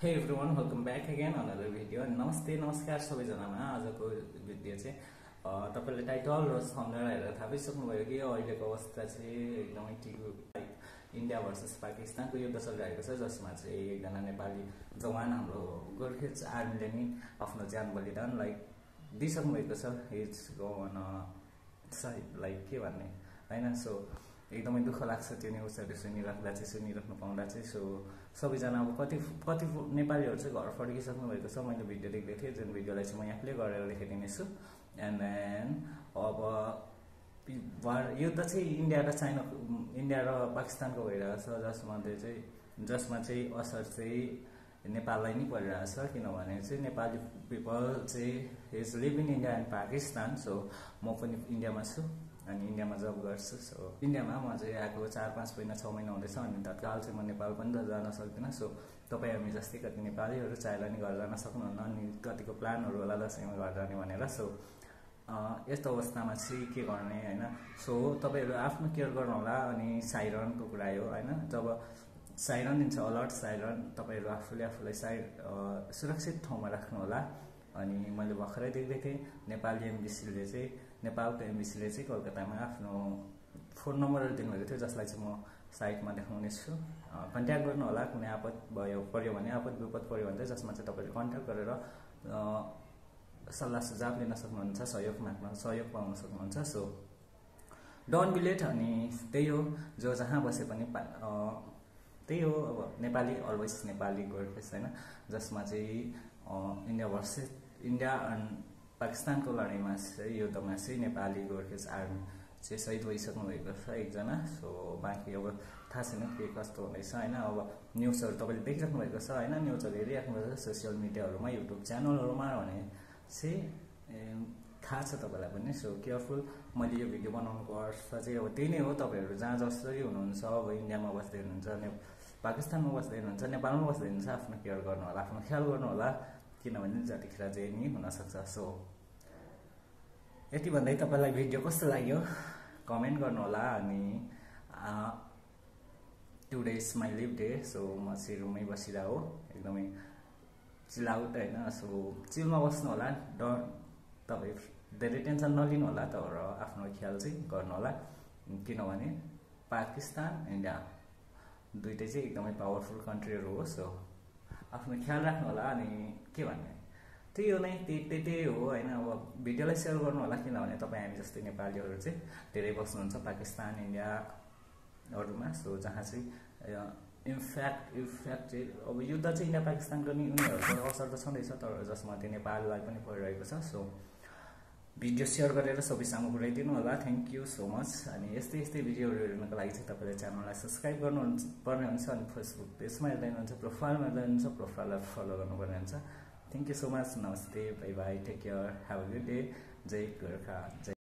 Hey everyone, welcome back again on another video. नमस्ते नमस्कार सबैजनामा। आजको भिडियो चाहिँ तपाईले टाइटल र थम्बनेल हेरेर थाहा पाइसक्नुभयो कि अहिलेको अवस्था चाहिँ एकदमै लाइक इन्डिया भर्सेस पाकिस्तानको युद्ध चलिरहेको छ, जसमा चाहिँ एकजना नेपाली जवान हाम्रो गोर्खेज आर्मीले नि आफ्नो ज्यान बलिदान लाइक दिइसक्नु भएको छ। इज गन लाइक के भन्ने हैन। सो एकदमै दुःख लाग्छ त्यो न्युजहरु सुनिराख्नु पाउँदा चाहिँ। सो सबैजना अब कति नेपालीहरु चाहिँ घर फर्किसक्नु भएको छ। मैले भिडियो देख्दै थिएँ, जुन भिडियोलाई चाहिँ म यहाँ प्ले गरेर देखाइदिनेछु। एन्ड देन अब युद्ध चाहिँ इन्डिया र पाकिस्तानको भइरहेको छ, जसमा चाहिँ असर चाहिँ नेपाललाई नै परिरहेको छ, किनभने चाहिँ नेपाली पिपल चाहिँ is live in India and Pakistan. So म पनि इन्डियामा छु अनि इन्डियामा जब गर्छु। सो इन्डियामा म चाहिँ आएको 4-5 महिना 6 महिना हुँदैछ अनि तत्काल चाहिँ म नेपाल पनि त जान सक्दिनँ। सो तपाईँ हामी जस्तै कति नेपालीहरू चाहेर नि घर जान सक्नुहुन्न, अनि कतिको प्लानहरू होला दसैँमा घर जाने भनेर। सो यस्तो अवस्थामा चाहिँ के गर्ने हैन। सो तपाईहरु आफ्नो केयर गर्नु होला। अनि साइरनको कुरा हो हैन, जब साइरन दिन्छ अलर्ट साइरन, तपाईहरु आफूलाई सुरक्षित ठाउँमा राख्नु होला। अनि मैले भर्खरै देख्दै थिएँ नेपालको एम्बेसीले चाहिँ कलकत्तामा आफ्नो फोन नम्बरहरू दिनुभएको थियो, जसलाई चाहिँ म साइटमा देखाउने छु। कन्ट्याक्ट गर्नु होला कुनै आपद पर्यो भने, आपद विपद पर्यो भने, जसमा चाहिँ तपाईले कन्ट्याक्ट गरेर सल्लाह सुझाव लिन सक्नुहुन्छ, सहयोग पाउन सक्नुहुन्छ। So don't be late. अनि त्यही हो, जो जहाँ बसे पनि त्यही हो, अब नेपाली अलवेज नेपाली गोर्खेस हैन, जसमा चाहिँ इन्डिया एन्ड पाकिस्तानको लडाइँमा चाहिँ युद्धमा चाहिँ नेपाली गोर्खेस आर्मी चाहिँ शहीद भइसक्नु भएको छ एकजना। सो बाँकी अब थाहा छैन के कस्तो हुँदैछ हैन। अब न्युजहरू तपाईँले देखिराख्नु भएको छ हैन, न्युजहरू हेरिराख्नु भएको छ सोसियल मिडियाहरूमा, युट्युब च्यानलहरूमा भने चाहिँ थाहा छ तपाईँलाई पनि। So careful. मैले यो भिडियो बनाउनुको अर्थ चाहिँ अब त्यही नै हो, तपाईँहरू जहाँ जसरी हुनुहुन्छ, अब इन्डियामा बस्दै हुनुहुन्छ, पाकिस्तानमा बस्दै हुनुहुन्छ, नेपालमा बस्दै हुनुहुन्छ, आफ्नो केयर गर्नु होला, आफ्नो ख्याल गर्नु होला, किनभने जतिखेर जे नि हुनसक्छ। सो यति भन्दै तपाईँलाई भिडियो कस्तो लाग्यो कमेन्ट गर्नु होला। अनि today is my leave day. So म चाहिँ रुममै बसिरहेको हो, एकदमै चिल आउट हैन। सो चिलमा बस्नु होला, तपाईँ धेरै टेन्सन नलिनु होला, तर आफ्नो ख्याल चाहिँ गर्नु होला, किनभने पाकिस्तान इन्डिया दुईटै चाहिँ एकदमै पावरफुल कन्ट्रीहरू हो। सो आफ्नो ख्याल राख्नु होला। अनि के भन्ने त्यही हो नै, त्यही हो हैन। अब भिडियोलाई सेयर गर्नु होला, किनभने तपाईँ हामी जस्तै नेपालीहरू चाहिँ धेरै बस्नुहुन्छ पाकिस्तान इन्डियाहरूमा। सो जहाँ चाहिँ इनफ्याक्ट चाहिँ अब युद्ध चाहिँ इन्डिया पाकिस्तानको नि उनीहरूको असर त छँदैछ, तर जसमा त्यो नेपाललाई पनि परिरहेको छ। सो भिडियो सेयर गरेर सबैसँग पुऱ्याइदिनु होला। Thank you so much. अनि यस्तै भिडियोहरू हेर्नको लागि चाहिँ तपाईँले च्यानललाई सब्सक्राइब गर्नुपर्ने हुन्छ। अनि फेसबुक पेजमा हेर्दै हुनुहुन्छ, प्रोफाइलमा हेर्दै हुनुहुन्छ, प्रोफाइललाई फलो गर्नुपर्ने हुन्छ। Thank you so much. नमस्ते, bye bye, take care, have a good day. जय गोर्खा, जय